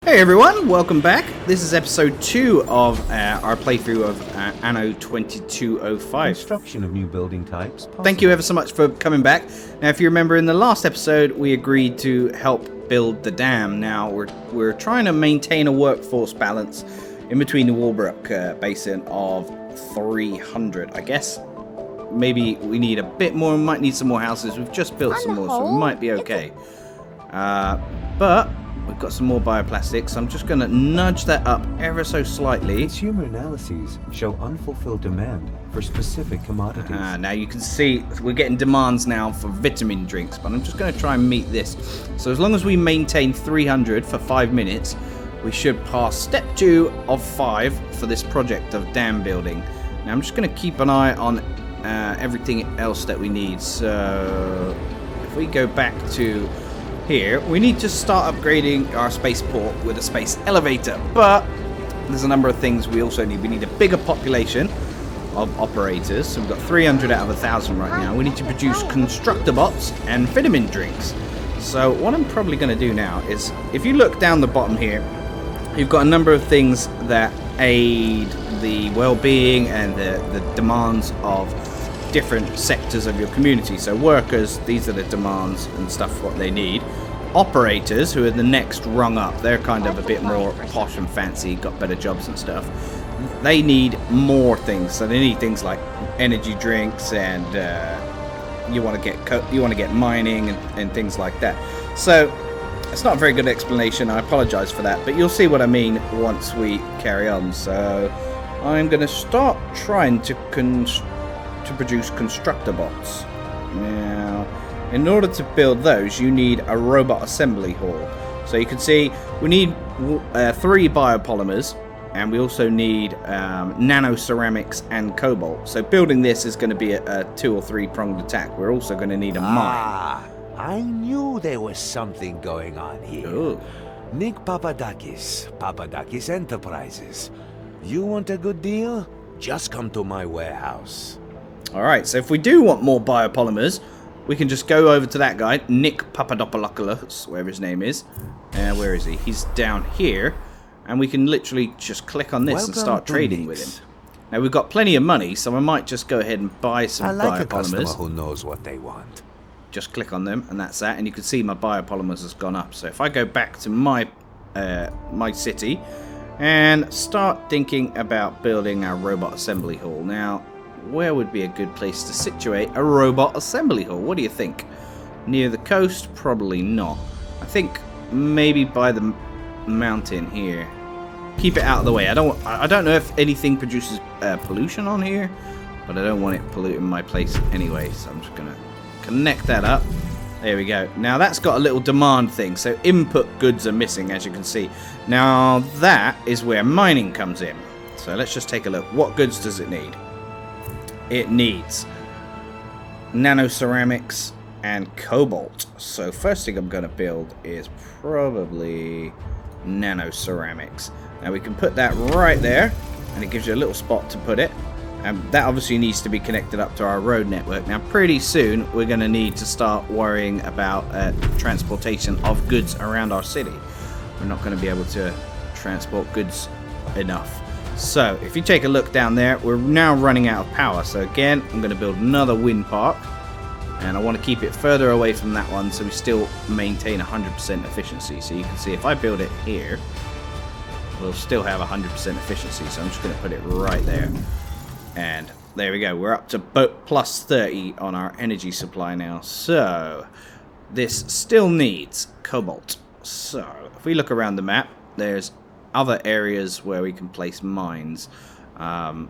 Hey everyone, welcome back. This is episode 2 of our playthrough of Anno 2205. Construction of new building types. Possible. Thank you ever so much for coming back. Now, if you remember in the last episode, we agreed to help build the dam. Now, we're trying to maintain a workforce balance in between the Walbrook basin of 300, I guess. Maybe we need a bit more, we might need some more houses. We've just built some more, so we might be okay. But we've got some more bioplastics. I'm just going to nudge that up ever so slightly. Consumer analyses show unfulfilled demand for specific commodities. Now you can see we're getting demands now for vitamin drinks, but I'm just going to try and meet this. So as long as we maintain 300 for 5 minutes, we should pass step 2 of 5 for this project of dam building. Now I'm just going to keep an eye on everything else that we need. So if we go back to here, we need to start upgrading our spaceport with a space elevator, but there's a number of things we also need. We need a bigger population of operators, so we've got 300 out of 1,000 right now. We need to produce constructor bots and vitamin drinks. So what I'm probably going to do now is, if you look down the bottom here, you've got a number of things that aid the well-being and the demands of different sectors of your community. So workers, these are the demands and stuff what they need. Operators, who are the next rung up, they're kind of a bit more posh and fancy, got better jobs and stuff. They need more things. So they need things like energy drinks, and you want to get mining and things like that. So it's not a very good explanation. I apologize for that, but you'll see what I mean once we carry on. So I'm going to start trying to produce constructor bots. Now, in order to build those, you need a robot assembly hall. So you can see we need 3 biopolymers, and we also need nano ceramics and cobalt. So building this is going to be a 2 or 3 pronged attack. We're also going to need a mine. I knew there was something going on here. Ooh. Nick Papadakis Enterprises. You want a good deal? Just come to my warehouse. Alright, so if we do want more biopolymers, we can just go over to that guy, Nick Papadopoulos, whatever his name is. Where is he? He's down here. And we can literally just click on this and start trading with him. Now, we've got plenty of money, so I might just go ahead and buy some I like biopolymers. a customer who knows what they want. Just click on them, and that's that. And you can see my biopolymers has gone up. So if I go back to my city and start thinking about building our robot assembly hall. Now, where would be a good place to situate a robot assembly hall? What do you think? Near the coast? Probably not. I think maybe by the mountain here. Keep it out of the way. I don't know if anything produces pollution on here, but I don't want it polluting my place anyway, so I'm just gonna connect that up. There we go. Now that's got a little demand thing, so input goods are missing, as you can see. Now that is where mining comes in. So let's just take a look. What goods does it need? It needs nano ceramics and cobalt. So first thing I'm going to build is probably nano ceramics. Now we can put that right there, and it gives you a little spot to put it. And that obviously needs to be connected up to our road network. Now pretty soon we're going to need to start worrying about transportation of goods around our city. We're not going to be able to transport goods enough. So if you take a look down there, we're now running out of power. So again, I'm going to build another wind park, and I want to keep it further away from that one so we still maintain 100% efficiency. So you can see if I build it here, we'll still have 100% efficiency. So I'm just going to put it right there. And there we go. We're up to plus 30 on our energy supply now. So this still needs cobalt. So if we look around the map, there's other areas where we can place mines. One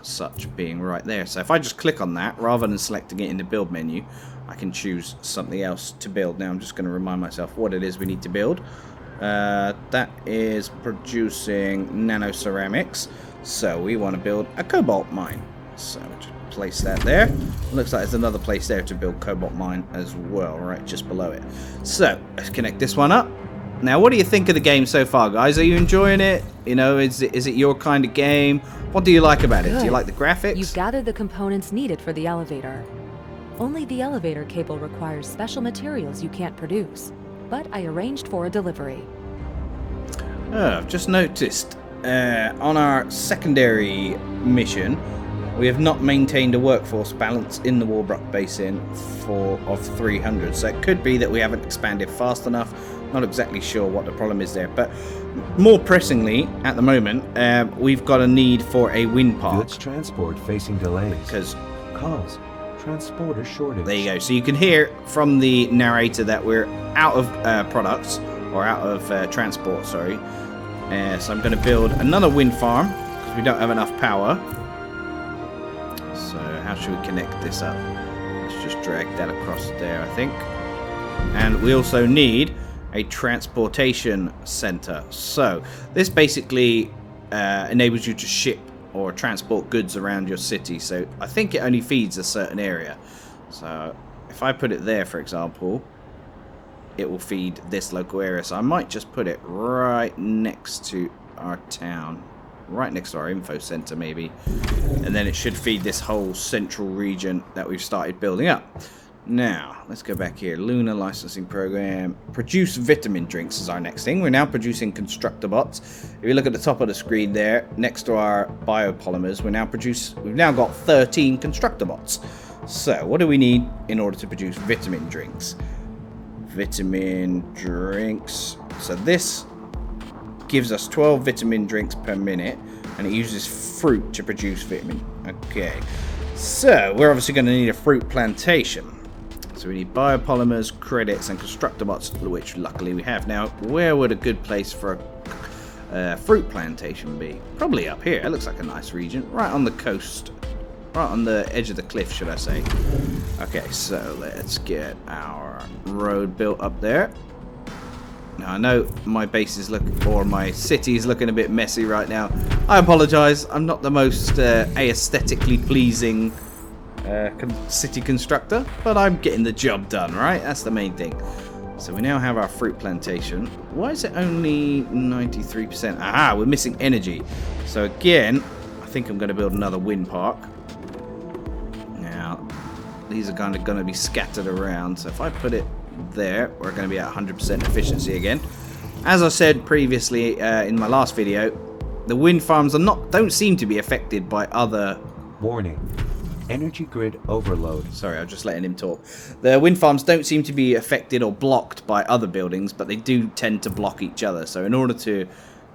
such being right there. So if I just click on that, rather than selecting it in the build menu, I can choose something else to build. Now I'm just going to remind myself what it is we need to build. That is producing nano ceramics. So we want to build a cobalt mine. So just place that there. Looks like there's another place there to build cobalt mine as well, right just below it. So let's connect this one up. Now, what do you think of the game so far, guys? Are you enjoying it? You know, is it your kind of game? What do you like about it? Good. Do you like the graphics? You've gathered the components needed for the elevator. Only the elevator cable requires special materials you can't produce, but I arranged for a delivery. I've just noticed on our secondary mission, we have not maintained a workforce balance in the Warbrook Basin of 300. So it could be that we haven't expanded fast enough. Not exactly sure what the problem is there. But more pressingly, at the moment, we've got a need for a wind park. Goods transport facing delays. Because Cause transporter shortage. there you go. So you can hear from the narrator that we're out of products, or out of transport, sorry. So I'm going to build another wind farm, because we don't have enough power. So how should we connect this up? Let's just drag that across there, I think. And we also need a transportation center. So this basically enables you to ship or transport goods around your city. So I think it only feeds a certain area. So if I put it there, for example, it will feed this local area. So I might just put it right next to our town. Right next to our info center, maybe. And then it should feed this whole central region that we've started building up. Now, let's go back here. Lunar licensing program. Produce vitamin drinks is our next thing. We're now producing constructor bots. If you look at the top of the screen there, next to our biopolymers, we've now got 13 constructor bots. So, what do we need in order to produce vitamin drinks? Vitamin drinks. So this gives us 12 vitamin drinks per minute, and it uses fruit to produce vitamin. Okay, so we're obviously going to need a fruit plantation. So we need biopolymers, credits, and constructor bots, which luckily we have. Now, where would a good place for a fruit plantation be? Probably up here. It looks like a nice region, right on the coast, right on the edge of the cliff, should I say. Okay, so let's get our road built up there. Now, I know my base is my city is looking a bit messy right now. I apologise. I'm not the most aesthetically pleasing city constructor, but I'm getting the job done, right? That's the main thing. So we now have our fruit plantation. Why is it only 93%? Aha, we're missing energy. So again, I think I'm going to build another wind park. Now, these are kind of going to be scattered around. So if I put it there, we're going to be at 100% efficiency again. As I said previously in my last video, the wind farms don't seem to be affected by other... Warning. Energy grid overload. Sorry, I'm just letting him talk. The wind farms don't seem to be affected or blocked by other buildings, but they do tend to block each other. So in order to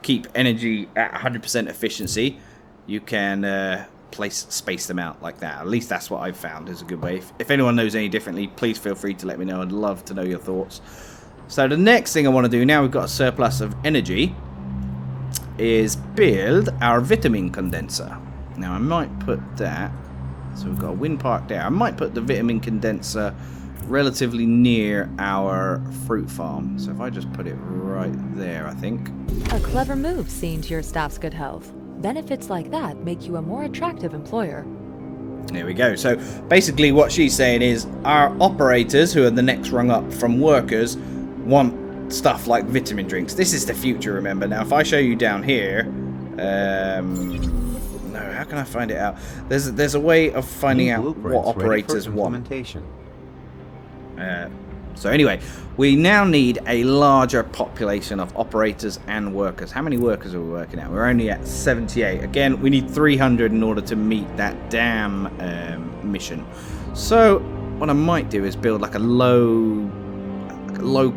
keep energy at 100% efficiency, you can space them out like that. At least that's what I've found is a good way. If anyone knows any differently, please feel free to let me know. I'd love to know your thoughts. So the next thing I want to do, now we've got a surplus of energy, is build our vitamin condenser. Now I might put that, so we've got a wind park there. I might put the vitamin condenser relatively near our fruit farm. So if I just put it right there, I think. A clever move, seeing to your staff's good health. Benefits like that make you a more attractive employer. There we go. So basically what she's saying is our operators, who are the next rung up from workers, want stuff like vitamin drinks. This is the future, remember. Now if I show you down here, no, how can I find it out? There's a way of finding out what operators want. So anyway, we now need a larger population of operators and workers. How many workers are we working at? We're only at 78. Again, we need 300 in order to meet that damn mission. So what I might do is build like a low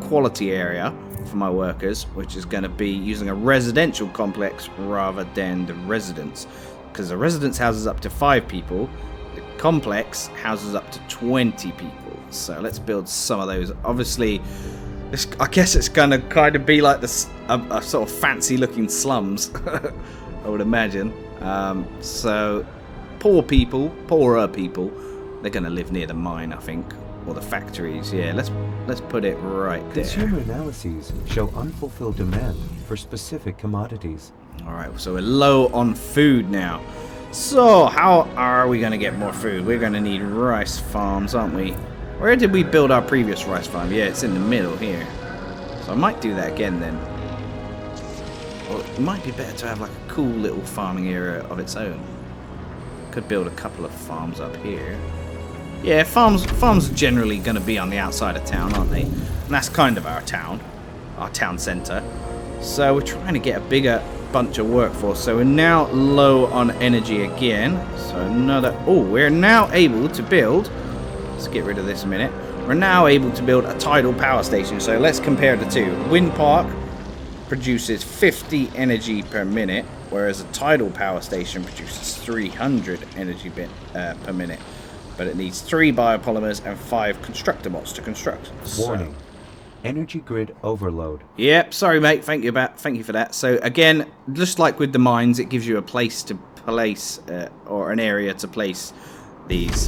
quality area for my workers, which is going to be using a residential complex rather than the residence, because the residence houses up to 5 people, the complex houses up to 20 people. So let's build some of those. Obviously, I guess it's going to kind of be like a sort of fancy looking slums, I would imagine. So poorer people, they're going to live near the mine, I think, or the factories. Yeah, let's put it right there. Consumer analyses show unfulfilled demand for specific commodities. Alright, so we're low on food now. So how are we going to get more food? We're going to need rice farms, aren't we? Where did we build our previous rice farm? Yeah, it's in the middle here. So I might do that again then. Well, it might be better to have like a cool little farming area of its own. Could build a couple of farms up here. Yeah, farms are generally going to be on the outside of town, aren't they? And that's kind of our town centre. So we're trying to get a bigger bunch of workforce. So we're now low on energy again. So another... Oh, we're now able to build... Let's get rid of this a minute. We're now able to build a tidal power station. So let's compare the two. Wind park produces 50 energy per minute, whereas a tidal power station produces 300 energy per minute. But it needs 3 biopolymers and 5 constructor bots to construct. Warning. Energy grid overload. Yep, sorry mate, thank you for that. So again, just like with the mines, it gives you a place to place or an area to place these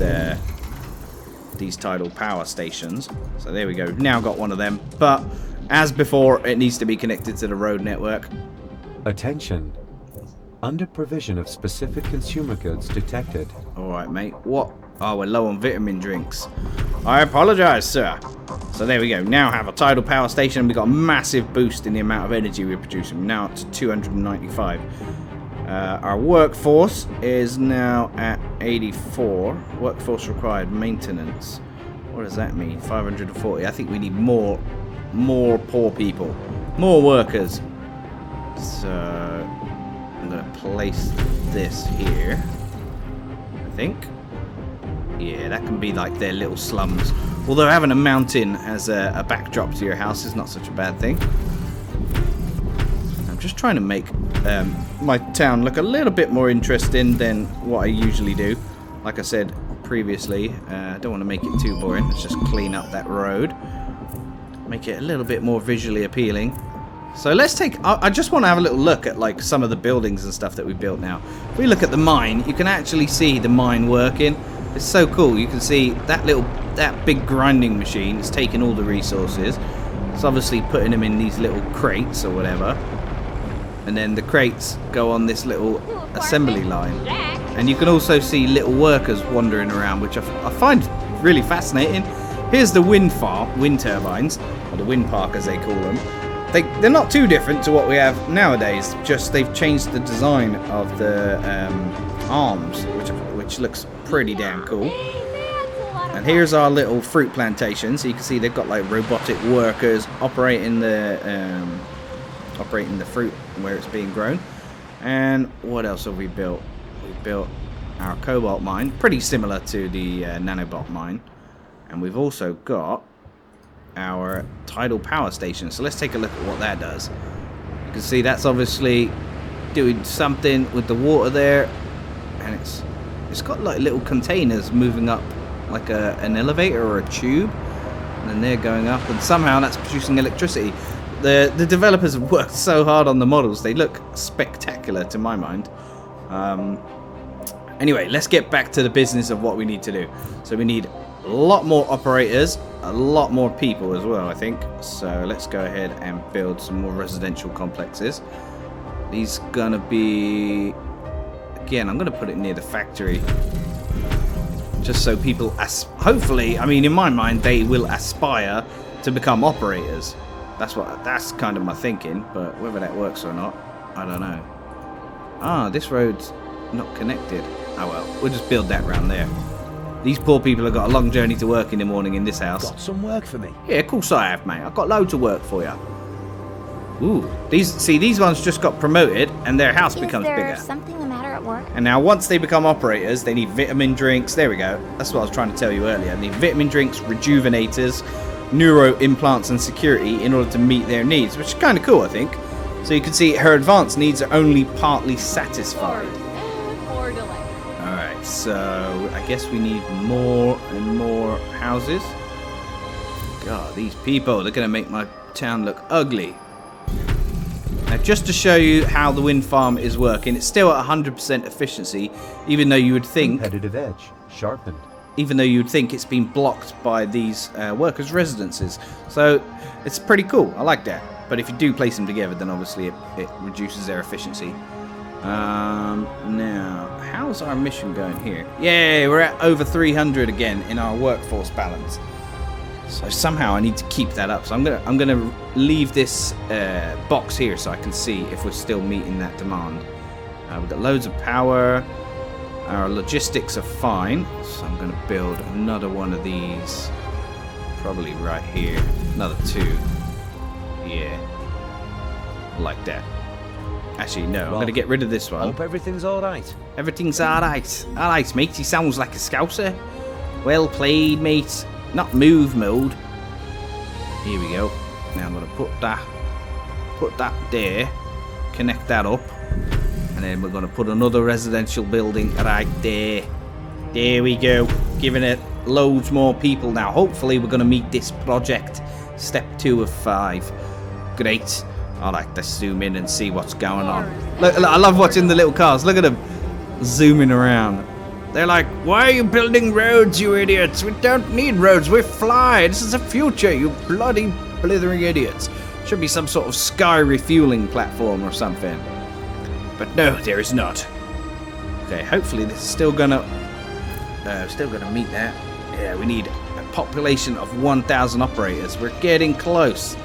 tidal power stations. So there we go, now got one of them, but as before, it needs to be connected to the road network. Attention. Under provision of specific consumer goods detected. Alright mate, what? Oh, we're low on vitamin drinks. I apologize, sir. So there we go. Now have a tidal power station. We've got a massive boost in the amount of energy we're producing. Now up to 295. Our workforce is now at 84. Workforce required maintenance. What does that mean? 540. I think we need more poor people. More workers. So I'm going to place this here. I think. Yeah, that can be like their little slums. Although having a mountain as a backdrop to your house is not such a bad thing. I'm just trying to make my town look a little bit more interesting than what I usually do. Like I said previously, I don't want to make it too boring. Let's just clean up that road. Make it a little bit more visually appealing. So let's take... I just want to have a little look at like some of the buildings and stuff that we built now. If we look at the mine, you can actually see the mine working. It's so cool. You can see that big grinding machine is taking all the resources. It's obviously putting them in these little crates or whatever. And then the crates go on this little assembly line. And you can also see little workers wandering around, which I find really fascinating. Here's the wind farm, wind turbines, or the wind park as they call them. They're not too different to what we have nowadays. Just they've changed the design of the arms, which looks pretty damn cool. And here's our little fruit plantation. So you can see they've got like robotic workers operating the fruit where it's being grown. And what else have we built? We built our Cobalt mine, pretty similar to the nanobot mine. And we've also got our tidal power station. So let's take a look at what that does. You can see that's obviously doing something with the water there, and it's got like little containers moving up like an elevator or a tube, and then they're going up, and somehow that's producing electricity. The developers have worked so hard on the models. They look spectacular to my mind. Anyway, let's get back to the business of what we need to do. So we need a lot more operators, a lot more people as well, I think. So let's go ahead and build some more residential complexes. These gonna be... Again, I'm going to put it near the factory. Just so people, hopefully, I mean, in my mind, they will aspire to become operators. That's kind of my thinking, but whether that works or not, I don't know. Ah, this road's not connected. Oh well, we'll just build that round there. These poor people have got a long journey to work in the morning in this house. Got some work for me? Yeah, of course I have, mate. I've got loads of work for you. Ooh, these ones just got promoted, and their house becomes bigger. Is there something the matter at work? And now once they become operators, they need vitamin drinks. There we go. That's what I was trying to tell you earlier. They need vitamin drinks, rejuvenators, neuro implants, and security in order to meet their needs, which is kind of cool, I think. So you can see her advanced needs are only partly satisfied. Alright, so I guess we need more and more houses. God, these people, they're going to make my town look ugly. Now, just to show you how the wind farm is working, it's still at 100% efficiency, even though you would think... Competitive edge sharpened. Even though you would think it's been blocked by these workers' residences. So, it's pretty cool. I like that. But if you do place them together, then obviously it reduces their efficiency. Now, how's our mission going here? Yay, we're at over 300 again in our workforce balance. So somehow I need to keep that up. So I'm gonna leave this box here so I can see if we're still meeting that demand. We've got loads of power. Our logistics are fine. So I'm gonna build another one of these. Probably right here. Another 2. Yeah. like that. Actually, no, I'm going to get rid of this one. Hope everything's alright. Everything's alright. Alright, mate. He sounds like a scouser. Well played, mate. Not move mode. Here we go. Now I'm going to put that there. Connect that up. And then we're going to put another residential building right there. There we go. Giving it loads more people now. Hopefully we're going to meet this project. Step 2 of 5. Great. Alright, let's zoom in and see what's going on. Look, I love watching the little cars. Look at them zooming around. They're like, why are you building roads, you idiots? We don't need roads. We fly. This is the future, you bloody blithering idiots. Should be some sort of sky refueling platform or something. But no, there is not. Okay, hopefully this is still gonna meet that. Yeah, we need a population of 1,000 operators. We're getting close.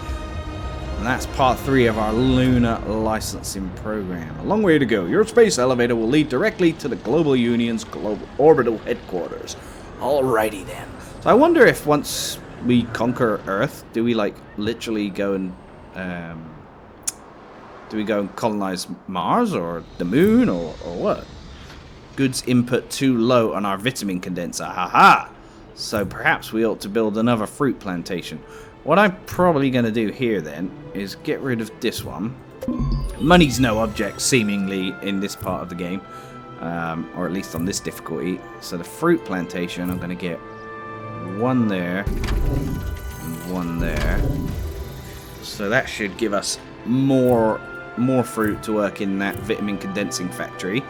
And that's part 3 of our lunar licensing program. A long way to go. Your space elevator will lead directly to the Global Union's global orbital headquarters. Alrighty then. So I wonder if once we conquer Earth, do we like literally go and colonize Mars or the moon or what? Goods input too low on our vitamin condenser. Haha. So perhaps we ought to build another fruit plantation. What I'm probably going to do here then is get rid of this one. Money's no object seemingly in this part of the game, or at least on this difficulty. So the fruit plantation, I'm going to get one there and one there. So that should give us more fruit to work in that vitamin condensing factory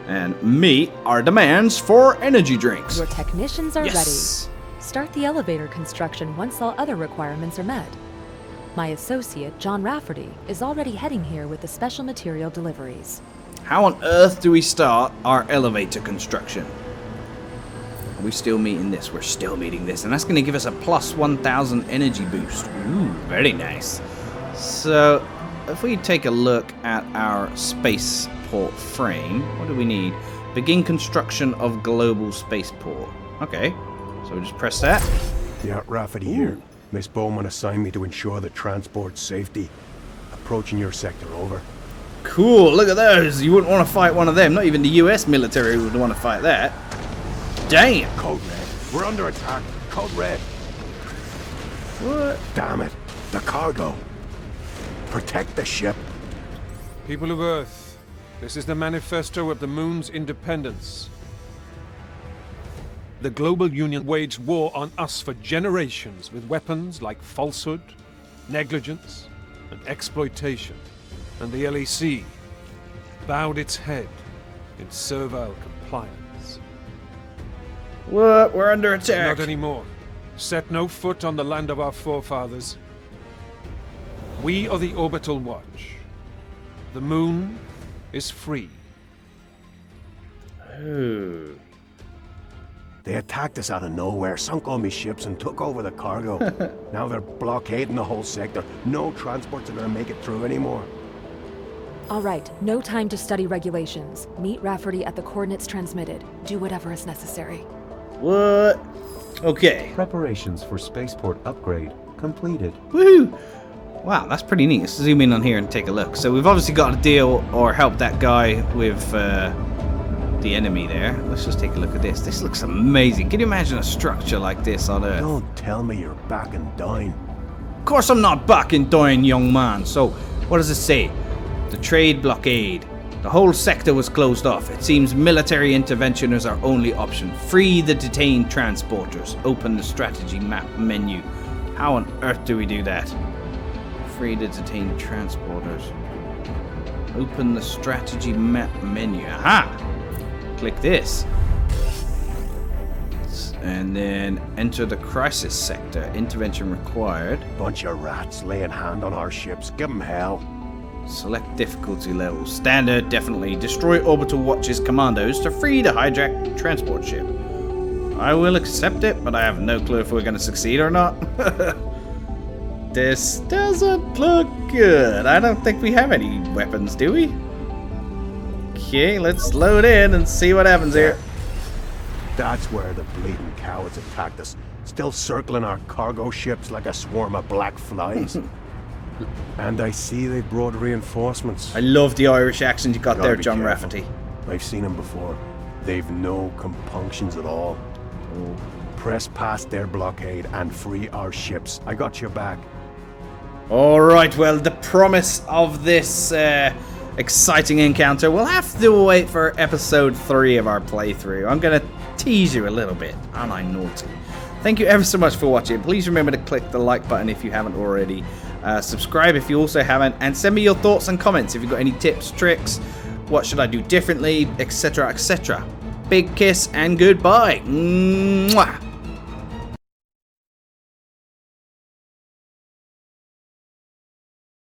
and meet our demands for energy drinks. Your technicians are Yes. ready. Start the elevator construction once all other requirements are met. My associate, John Rafferty, is already heading here with the special material deliveries. How on earth do we start our elevator construction? Are we still meeting this? We're still meeting this. And that's going to give us a plus 1,000 energy boost. Ooh, very nice. So, if we take a look at our spaceport frame, what do we need? Begin construction of global spaceport. Okay. So we just press that. Yeah, Rafferty here. Miss Bowman assigned me to ensure the transport safety. Approaching your sector, over. Cool, look at those. You wouldn't want to fight one of them. Not even the US military would want to fight that. Damn. Code Red. We're under attack. Code Red. What? Damn it. The cargo. Protect the ship. People of Earth, this is the manifesto of the Moon's independence. The Global Union waged war on us for generations with weapons like falsehood, negligence, and exploitation. And the LEC bowed its head in servile compliance. What? We're under attack. Not anymore. Set no foot on the land of our forefathers. We are the Orbital Watch. The Moon is free. Ooh. They attacked us out of nowhere, sunk all my ships, and took over the cargo. Now they're blockading the whole sector. No transports are gonna make it through anymore. All right, no time to study regulations. Meet Rafferty at the coordinates transmitted. Do whatever is necessary. What? Okay. Preparations for spaceport upgrade completed. Woohoo! Wow, that's pretty neat. Let's zoom in on here and take a look. So we've obviously got to deal or help that guy with the enemy there. Let's just take a look at this. This looks amazing. Can you imagine a structure like this on Earth? Don't tell me you're back and down. Of course I'm not backing down, young man. So, what does it say? The trade blockade. The whole sector was closed off. It seems military intervention is our only option. Free the detained transporters. Open the strategy map menu. How on earth do we do that? Free the detained transporters. Open the strategy map menu. Aha! Click this. And then enter the crisis sector. Intervention required. Bunch of rats laying hand on our ships. Give them hell. Select difficulty level. Standard, definitely. Destroy Orbital Watch's commandos to free the hijacked transport ship. I will accept it, but I have no clue if we're going to succeed or not. This doesn't look good. I don't think we have any weapons, do we? Okay, let's load in and see what happens here. That's where the bleeding cowards attacked us. Still circling our cargo ships like a swarm of black flies. And I see they brought reinforcements. I love the Irish accent you got Gotta there, be John careful. Rafferty. I've seen them before. They've no compunctions at all. Press past their blockade and free our ships. I got your back. Alright, well, the promise of this exciting encounter will have to wait for episode 3 of our playthrough. I'm going to tease you a little bit, aren't I naughty? Thank you ever so much for watching. Please remember to click the like button if you haven't already. Subscribe if you also haven't. And send me your thoughts and comments if you've got any tips, tricks, what should I do differently, etc., etc. Big kiss and goodbye. Mwah.